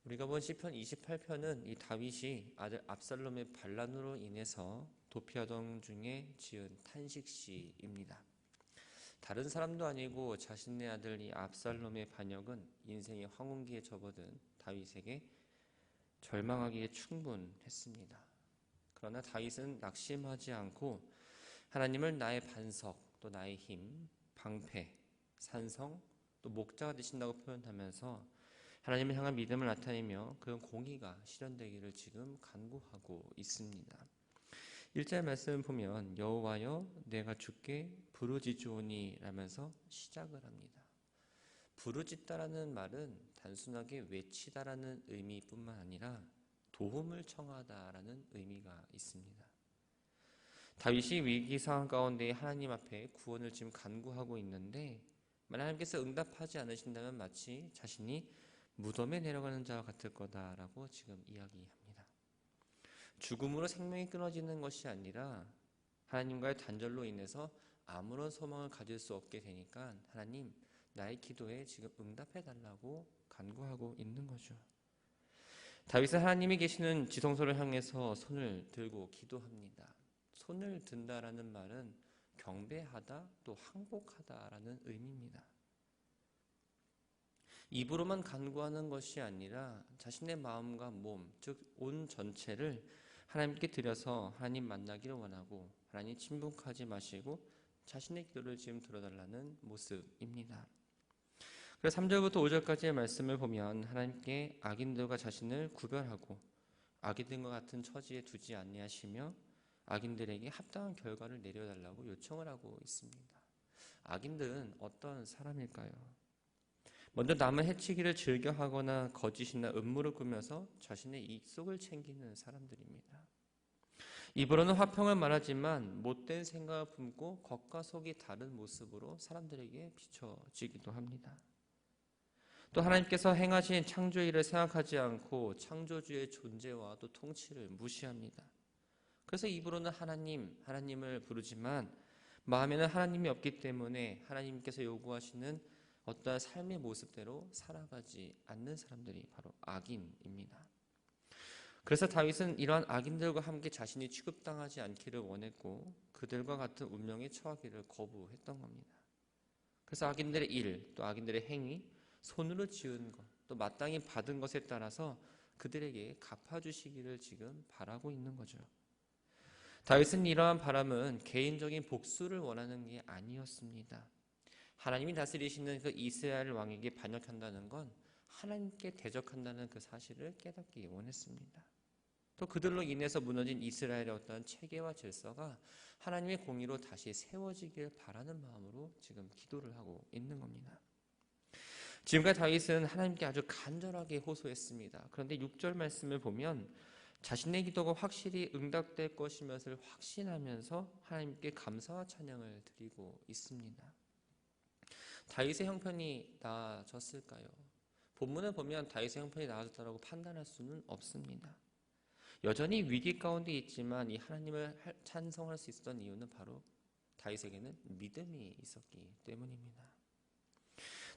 우리가 본 시편 28편은 이 다윗이 아들 압살롬의 반란으로 인해서 도피하던 중에 지은 탄식시입니다. 다른 사람도 아니고 자신의 아들 이 압살롬의 반역은 인생의 황혼기에 접어든 다윗에게 절망하기에 충분했습니다. 그러나 다윗은 낙심하지 않고 하나님을 나의 반석, 또 나의 힘, 방패, 산성, 또 목자가 되신다고 표현하면서 하나님을 향한 믿음을 나타내며 그런 공의가 실현되기를 지금 간구하고 있습니다. 1절 말씀을 보면 여호와여 내가 주께 부르짖으오니 라면서 시작을 합니다. 부르짖다라는 말은 단순하게 외치다라는 의미뿐만 아니라 도움을 청하다라는 의미가 있습니다. 다윗이 위기 상황 가운데 하나님 앞에 구원을 지금 간구하고 있는데 하나님께서 응답하지 않으신다면 마치 자신이 무덤에 내려가는 자와 같을 거다라고 지금 이야기합니다. 죽음으로 생명이 끊어지는 것이 아니라 하나님과의 단절로 인해서 아무런 소망을 가질 수 없게 되니까 하나님 나의 기도에 지금 응답해 달라고 간구하고 있는 거죠. 다윗은 하나님이 계시는 지성소를 향해서 손을 들고 기도합니다. 손을 든다라는 말은 경배하다 또 항복하다라는 의미입니다. 입으로만 간구하는 것이 아니라 자신의 마음과 몸, 즉 온 전체를 하나님께 드려서 하나님 만나기를 원하고 하나님 침묵하지 마시고 자신의 기도를 지금 들어달라는 모습입니다. 그래서 3절부터 5절까지의 말씀을 보면 하나님께 악인들과 자신을 구별하고 악인들과 같은 처지에 두지 아니하시며 악인들에게 합당한 결과를 내려달라고 요청을 하고 있습니다. 악인들은 어떤 사람일까요? 먼저 남을 해치기를 즐겨하거나 거짓이나 음모를 꾸며서 자신의 이익속을 챙기는 사람들입니다. 입으로는 화평을 말하지만 못된 생각을 품고 겉과 속이 다른 모습으로 사람들에게 비춰지기도 합니다. 또 하나님께서 행하신 창조의 일을 생각하지 않고 창조주의 존재와 또 통치를 무시합니다. 그래서 입으로는 하나님을 부르지만 마음에는 하나님이 없기 때문에 하나님께서 요구하시는 어떠한 삶의 모습대로 살아가지 않는 사람들이 바로 악인입니다. 그래서 다윗은 이러한 악인들과 함께 자신이 취급당하지 않기를 원했고 그들과 같은 운명에 처하기를 거부했던 겁니다. 그래서 악인들의 일, 또 악인들의 행위, 손으로 지은 것, 또 마땅히 받은 것에 따라서 그들에게 갚아주시기를 지금 바라고 있는 거죠. 다윗은 이러한 바람은 개인적인 복수를 원하는 게 아니었습니다. 하나님이 다스리시는 그 이스라엘 왕에게 반역한다는 건 하나님께 대적한다는 그 사실을 깨닫기 원했습니다. 또 그들로 인해서 무너진 이스라엘의 어떤 체계와 질서가 하나님의 공의로 다시 세워지길 바라는 마음으로 지금 기도를 하고 있는 겁니다. 지금까지 다윗은 하나님께 아주 간절하게 호소했습니다. 그런데 6절 말씀을 보면 자신의 기도가 확실히 응답될 것임을 확신하면서 하나님께 감사와 찬양을 드리고 있습니다. 다윗의 형편이 나아졌을까요? 본문을 보면 다윗의 형편이 나아졌다고 판단할 수는 없습니다. 여전히 위기 가운데 있지만 이 하나님을 찬송할 수 있었던 이유는 바로 다윗에게는 믿음이 있었기 때문입니다.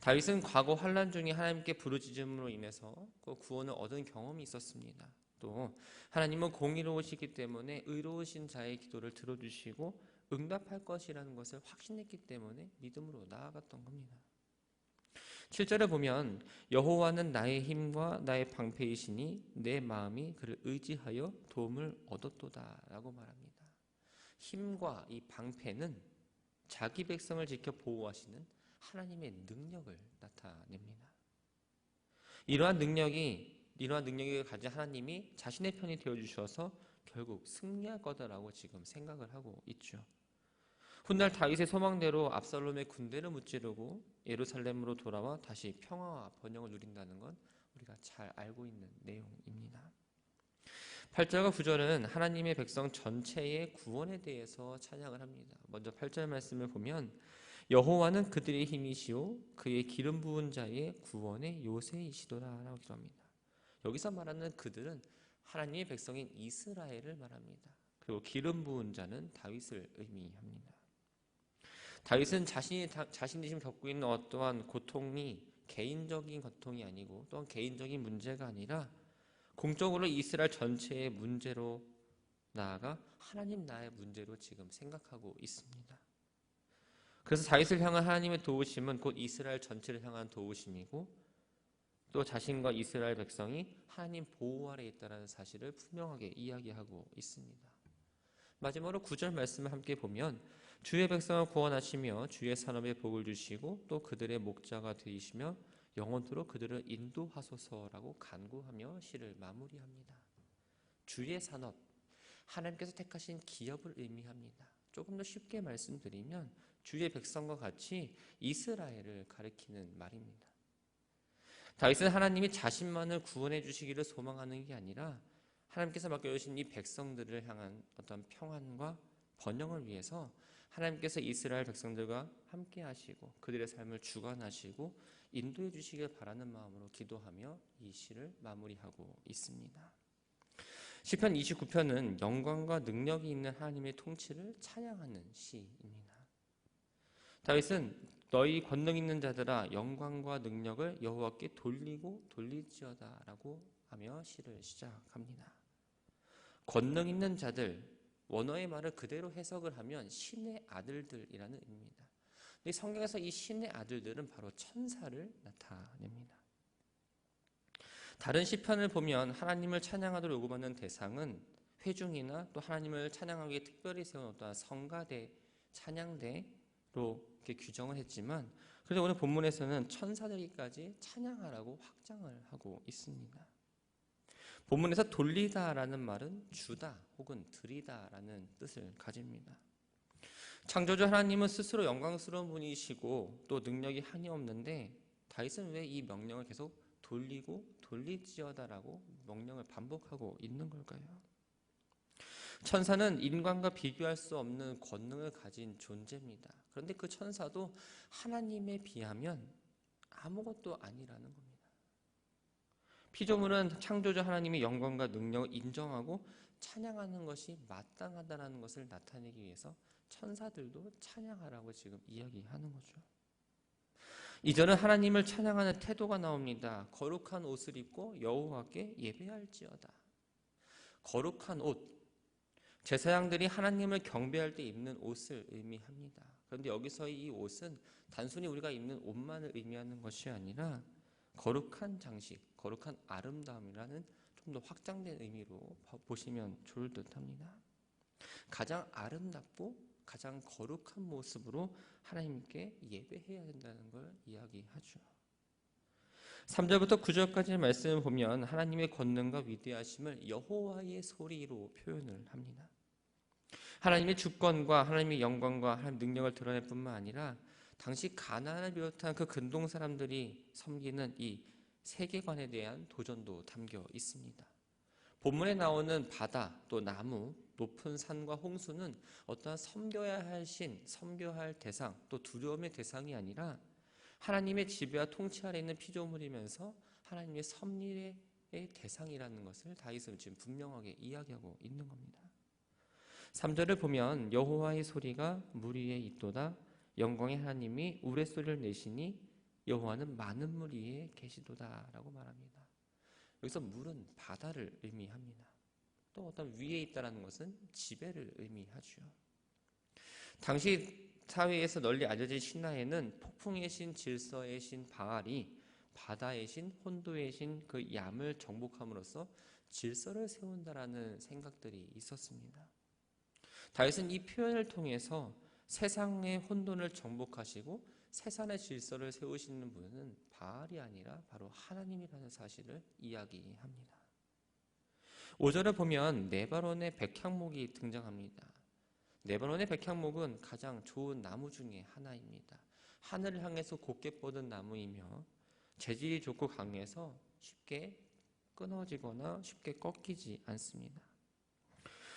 다윗은 과거 환난 중에 하나님께 부르짖음으로 인해서 그 구원을 얻은 경험이 있었습니다. 또 하나님은 공의로우시기 때문에 의로우신 자의 기도를 들어주시고 응답할 것이라는 것을 확신했기 때문에 믿음으로 나아갔던 겁니다. 7절에 보면 여호와는 나의 힘과 나의 방패이시니 내 마음이 그를 의지하여 도움을 얻었도다 라고 말합니다. 힘과 이 방패는 자기 백성을 지켜 보호하시는 하나님의 능력을 나타냅니다. 이러한 능력을 가진 하나님이 자신의 편이 되어주셔서 결국 승리할 거다라고 지금 생각을 하고 있죠. 훗날 다윗의 소망대로 압살롬의 군대를 무찌르고 예루살렘으로 돌아와 다시 평화와 번영을 누린다는 건 우리가 잘 알고 있는 내용입니다. 8절과 9절은 하나님의 백성 전체의 구원에 대해서 찬양을 합니다. 먼저 8절 말씀을 보면 여호와는 그들의 힘이시오 그의 기름 부은 자의 구원의 요새이시도다 라고 기도합니다. 여기서 말하는 그들은 하나님의 백성인 이스라엘을 말합니다. 그리고 기름 부은 자는 다윗을 의미합니다. 다윗은 자신이 지금 겪고 있는 어떠한 고통이 개인적인 고통이 아니고 또한 개인적인 문제가 아니라 공적으로 이스라엘 전체의 문제로 나아가 하나님 나라의 문제로 지금 생각하고 있습니다. 그래서 다윗을 향한 하나님의 도우심은 곧 이스라엘 전체를 향한 도우심이고 또 자신과 이스라엘 백성이 하나님 보호 아래 있다는 사실을 분명하게 이야기하고 있습니다. 마지막으로 9절 말씀을 함께 보면 주의 백성을 구원하시며 주의 산업에 복을 주시고 또 그들의 목자가 되시며 영원토록 그들을 인도하소서라고 간구하며 시를 마무리합니다. 주의 산업, 하나님께서 택하신 기업을 의미합니다. 조금 더 쉽게 말씀드리면 주의 백성과 같이 이스라엘을 가리키는 말입니다. 다윗은 하나님이 자신만을 구원해 주시기를 소망하는 게 아니라 하나님께서 맡겨주신 이 백성들을 향한 어떤 평안과 번영을 위해서 하나님께서 이스라엘 백성들과 함께 하시고 그들의 삶을 주관하시고 인도해 주시길 바라는 마음으로 기도하며 이 시를 마무리하고 있습니다. 시편 29편은 영광과 능력이 있는 하나님의 통치를 찬양하는 시입니다. 다윗은 너희 권능 있는 자들아 영광과 능력을 여호와께 돌리고 돌릴지어다라고 하며 시를 시작합니다. 권능 있는 자들, 원어의 말을 그대로 해석을 하면 신의 아들들이라는 의미입니다. 근데 성경에서 이 신의 아들들은 바로 천사를 나타냅니다. 다른 시편을 보면 하나님을 찬양하도록 요구받는 대상은 회중이나 또 하나님을 찬양하기에 특별히 세운 어떠한 성가대, 찬양대로 이렇게 규정을 했지만 그래서 오늘 본문에서는 천사들까지 찬양하라고 확장을 하고 있습니다. 본문에서 돌리다라는 말은 주다 혹은 드리다라는 뜻을 가집니다. 창조주 하나님은 스스로 영광스러운 분이시고 또 능력이 한이 없는데 다윗은 왜 이 명령을 계속 돌리고 돌릴지어다라고 명령을 반복하고 있는 걸까요? 천사는 인간과 비교할 수 없는 권능을 가진 존재입니다. 그런데 그 천사도 하나님에 비하면 아무것도 아니라는 겁니다. 피조물은 창조주 하나님의 영광과 능력을 인정하고 찬양하는 것이 마땅하다는 것을 나타내기 위해서 천사들도 찬양하라고 지금 이야기하는 거죠. 이제는 하나님을 찬양하는 태도가 나옵니다. 거룩한 옷을 입고 여호와께 예배할지어다. 거룩한 옷, 제사장들이 하나님을 경배할 때 입는 옷을 의미합니다. 그런데 여기서 이 옷은 단순히 우리가 입는 옷만을 의미하는 것이 아니라 거룩한 장식, 거룩한 아름다움이라는 좀 더 확장된 의미로 보시면 좋을 듯합니다. 가장 아름답고 가장 거룩한 모습으로 하나님께 예배해야 된다는 걸 이야기하죠. 3절부터 9절까지의 말씀을 보면 하나님의 권능과 위대하심을 여호와의 소리로 표현을 합니다. 하나님의 주권과 하나님의 영광과 하나님의 능력을 드러낼 뿐만 아니라 당시 가나안을 비롯한 그 근동 사람들이 섬기는 이 세계관에 대한 도전도 담겨 있습니다. 본문에 나오는 바다, 또 나무, 높은 산과 홍수는 어떠한 섬겨야 할 신, 섬겨야 할 대상, 또 두려움의 대상이 아니라 하나님의 지배와 통치 아래 있는 피조물이면서 하나님의 섭리의 대상이라는 것을 다윗은 지금 분명하게 이야기하고 있는 겁니다. 3절을 보면 여호와의 소리가 물 위에 있도다. 영광의 하나님이 우레소리를 내시니 여호와는 많은 물 위에 계시도다 라고 말합니다. 여기서 물은 바다를 의미합니다. 또 어떤 위에 있다는 것은 지배를 의미하죠. 당시 사회에서 널리 알려진 신화에는 폭풍의 신, 질서의 신 바알이 바다의 신, 혼도의 신 그 얌을 정복함으로써 질서를 세운다라는 생각들이 있었습니다. 다윗은 이 표현을 통해서 세상의 혼돈을 정복하시고 세상의 질서를 세우시는 분은 바알이 아니라 바로 하나님이라는 사실을 이야기합니다. 5절을 보면 네바론의 백향목이 등장합니다. 네바론의 백향목은 가장 좋은 나무 중에 하나입니다. 하늘을 향해서 곧게 뻗은 나무이며 재질이 좋고 강해서 쉽게 끊어지거나 쉽게 꺾이지 않습니다.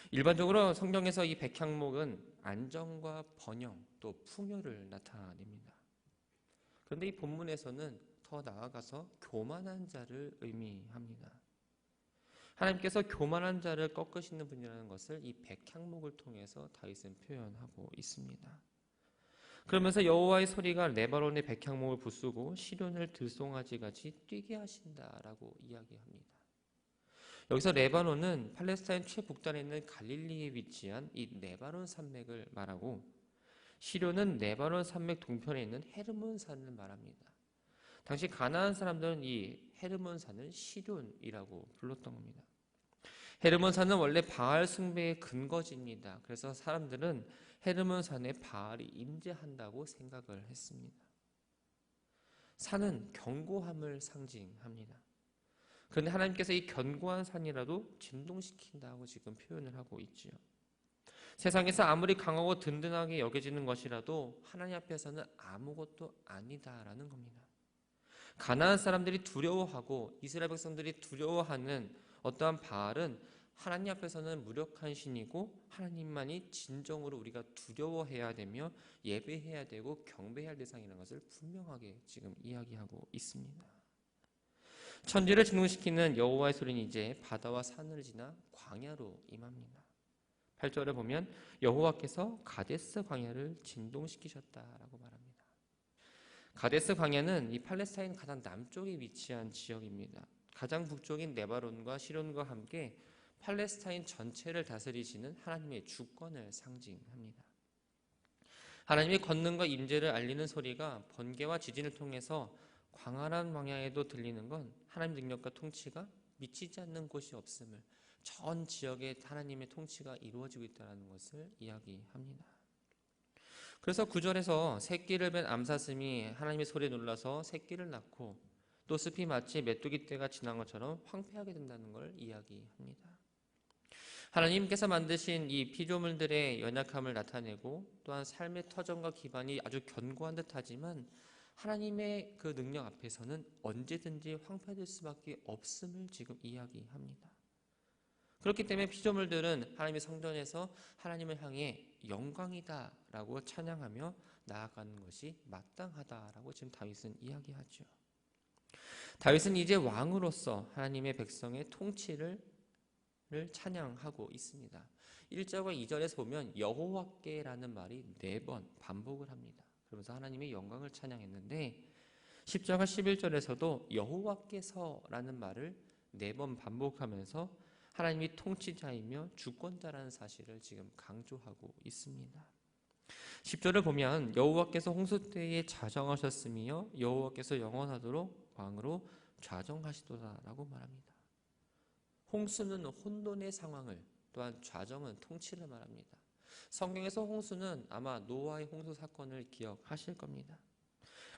일반적으로 성경에서 이 백향목은 안정과 번영 또 풍요를 나타냅니다. 그런데 이 본문에서는 더 나아가서 교만한 자를 의미합니다. 하나님께서 교만한 자를 꺾으시는 분이라는 것을 이 백향목을 통해서 다윗은 표현하고 있습니다. 그러면서 여호와의 소리가 레바논의 백향목을 부수고 시련을 들송아지같이 뛰게 하신다라고 이야기합니다. 여기서 레바논은 팔레스타인 최북단에 있는 갈릴리에 위치한 이 레바논 산맥을 말하고, 시련은 레바논 산맥 동편에 있는 헤르몬 산을 말합니다. 당시 가나안 사람들은 이 헤르몬 산을 시련이라고 불렀던 겁니다. 헤르몬 산은 원래 바알 숭배의 근거지입니다. 그래서 사람들은 헤르몬 산에 바알이 임재한다고 생각을 했습니다. 산은 견고함을 상징합니다. 그런데 하나님께서 이 견고한 산이라도 진동시킨다고 지금 표현을 하고 있지요. 세상에서 아무리 강하고 든든하게 여겨지는 것이라도 하나님 앞에서는 아무것도 아니다라는 겁니다. 가나안 사람들이 두려워하고 이스라엘 백성들이 두려워하는 어떠한 바알은 하나님 앞에서는 무력한 신이고, 하나님만이 진정으로 우리가 두려워해야 되며 예배해야 되고 경배해야 할 대상이라는 것을 분명하게 지금 이야기하고 있습니다. 천지를 진동시키는 여호와의 소리는 이제 바다와 산을 지나 광야로 임합니다. 8절에 보면 여호와께서 가데스 광야를 진동시키셨다라고 말합니다. 가데스 광야는 이 팔레스타인 가장 남쪽에 위치한 지역입니다. 가장 북쪽인 네바론과 시론과 함께 팔레스타인 전체를 다스리시는 하나님의 주권을 상징합니다. 하나님의 권능과 임재를 알리는 소리가 번개와 지진을 통해서 광활한 광야에도 들리는 건 하나님 능력과 통치가 미치지 않는 곳이 없음을, 전 지역에 하나님의 통치가 이루어지고 있다는 것을 이야기합니다. 그래서 9절에서 새끼를 뵌 암사슴이 하나님의 소리에 놀라서 새끼를 낳고 또 숲이 마치 메뚜기 떼가 지난 것처럼 황폐하게 된다는 걸 이야기합니다. 하나님께서 만드신 이 피조물들의 연약함을 나타내고, 또한 삶의 터전과 기반이 아주 견고한 듯하지만 하나님의 그 능력 앞에서는 언제든지 황폐될 수밖에 없음을 지금 이야기합니다. 그렇기 때문에 피조물들은 하나님의 성전에서 하나님을 향해 영광이다라고 찬양하며 나아가는 것이 마땅하다라고 지금 다윗은 이야기하죠. 다윗은 이제 왕으로서 하나님의 백성의 통치를 찬양하고 있습니다. 1절과 2절에서 보면 여호와께라는 말이 4번 반복을 합니다. 그러면서 하나님의 영광을 찬양했는데 10절과 11절에서도 여호와께서라는 말을 4번 반복하면서 하나님이 통치자이며 주권자라는 사실을 지금 강조하고 있습니다. 10절을 보면 여호와께서 홍수 때에 좌정하셨으며 여호와께서 영원하도록 왕으로 좌정하시도다라고 말합니다. 홍수는 혼돈의 상황을, 또한 좌정은 통치를 말합니다. 성경에서 홍수는 아마 노아의 홍수 사건을 기억하실 겁니다.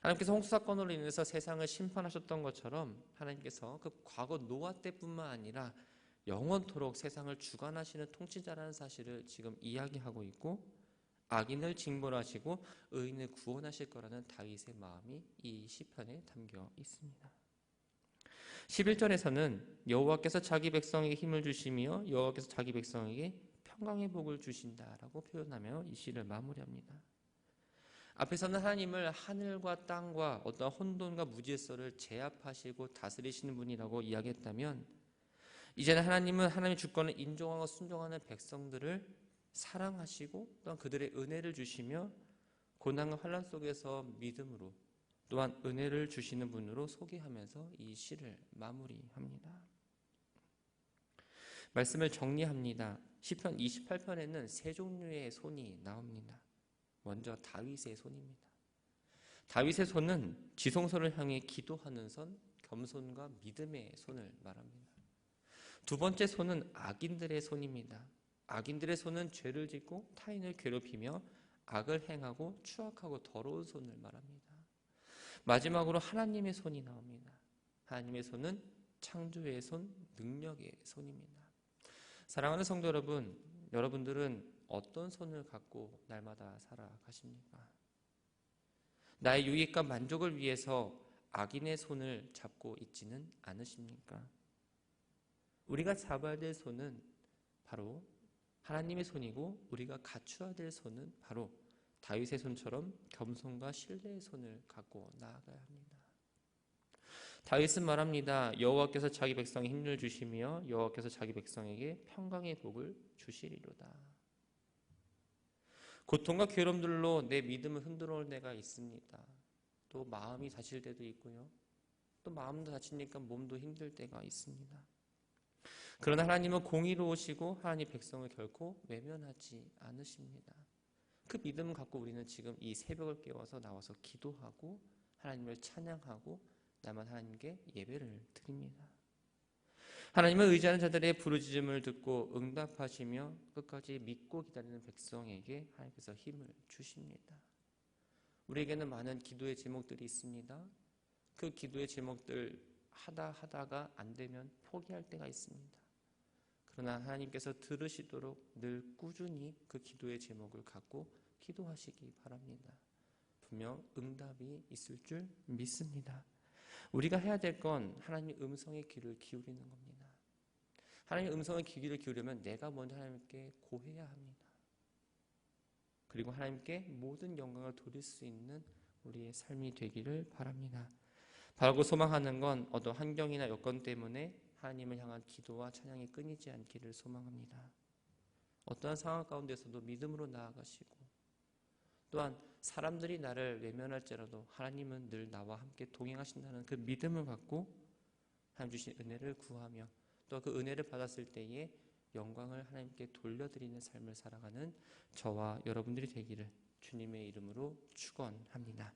하나님께서 홍수 사건으로 인해서 세상을 심판하셨던 것처럼 하나님께서 그 과거 노아 때뿐만 아니라 영원토록 세상을 주관하시는 통치자라는 사실을 지금 이야기하고 있고, 악인을 징벌하시고 의인을 구원하실 거라는 다윗의 마음이 이 시편에 담겨 있습니다. 11절에서는 여호와께서 자기 백성에게 힘을 주시며 여호와께서 자기 백성에게 평강의 복을 주신다라고 표현하며 이 시를 마무리합니다. 앞에서는 하나님을 하늘과 땅과 어떤 혼돈과 무질서를 제압하시고 다스리시는 분이라고 이야기했다면, 이제는 하나님은 하나님의 주권을 인정하고 순종하는 백성들을 사랑하시고 또한 그들의 은혜를 주시며 고난과 환난 속에서 믿음으로 또한 은혜를 주시는 분으로 소개하면서 이 시를 마무리합니다. 말씀을 정리합니다. 시편 28편에는 세 종류의 손이 나옵니다. 먼저 다윗의 손입니다. 다윗의 손은 지성소를 향해 기도하는 손, 겸손과 믿음의 손을 말합니다. 두 번째 손은 악인들의 손입니다. 악인들의 손은 죄를 짓고 타인을 괴롭히며 악을 행하고 추악하고 더러운 손을 말합니다. 마지막으로 하나님의 손이 나옵니다. 하나님의 손은 창조의 손, 능력의 손입니다. 사랑하는 성도 여러분, 여러분들은 어떤 손을 갖고 날마다 살아가십니까? 나의 유익과 만족을 위해서 악인의 손을 잡고 있지는 않으십니까? 우리가 잡아야 될 손은 바로 하나님의 손이고, 우리가 갖추어야 될 손은 바로 다윗의 손처럼 겸손과 신뢰의 손을 갖고 나아가야 합니다. 다윗은 말합니다. 여호와께서 자기 백성에 힘을 주시며 여호와께서 자기 백성에게 평강의 복을 주시리로다. 고통과 괴로움들로 내 믿음을 흔들어 올 때가 있습니다. 또 마음이 다칠 때도 있고요. 또 마음도 다치니까 몸도 힘들 때가 있습니다. 그러나 하나님은 공의로우시고 하나님 백성을 결코 외면하지 않으십니다. 그 믿음을 갖고 우리는 지금 이 새벽을 깨워서 나와서 기도하고 하나님을 찬양하고 나만 하나님께 예배를 드립니다. 하나님은 의지하는 자들의 부르짖음을 듣고 응답하시며 끝까지 믿고 기다리는 백성에게 하나님께서 힘을 주십니다. 우리에게는 많은 기도의 제목들이 있습니다. 그 기도의 제목들 하다가 안 되면 포기할 때가 있습니다. 그러나 하나님께서 들으시도록 늘 꾸준히 그 기도의 제목을 갖고 기도하시기 바랍니다. 분명 응답이 있을 줄 믿습니다. 우리가 해야 될 건 하나님의 음성의 귀를 기울이는 겁니다. 하나님의 음성의 귀를 기울이려면 내가 먼저 하나님께 고해야 합니다. 그리고 하나님께 모든 영광을 돌릴 수 있는 우리의 삶이 되기를 바랍니다. 바라고 소망하는 건 어떤 환경이나 여건 때문에 하나님을 향한 기도와 찬양이 끊이지 않기를 소망합니다. 어떠한 상황 가운데서도 믿음으로 나아가시고 또한 사람들이 나를 외면할지라도 하나님은 늘 나와 함께 동행하신다는 그 믿음을 갖고 하나님 주신 은혜를 구하며 또 그 은혜를 받았을 때에 영광을 하나님께 돌려드리는 삶을 살아가는 저와 여러분들이 되기를 주님의 이름으로 축원합니다.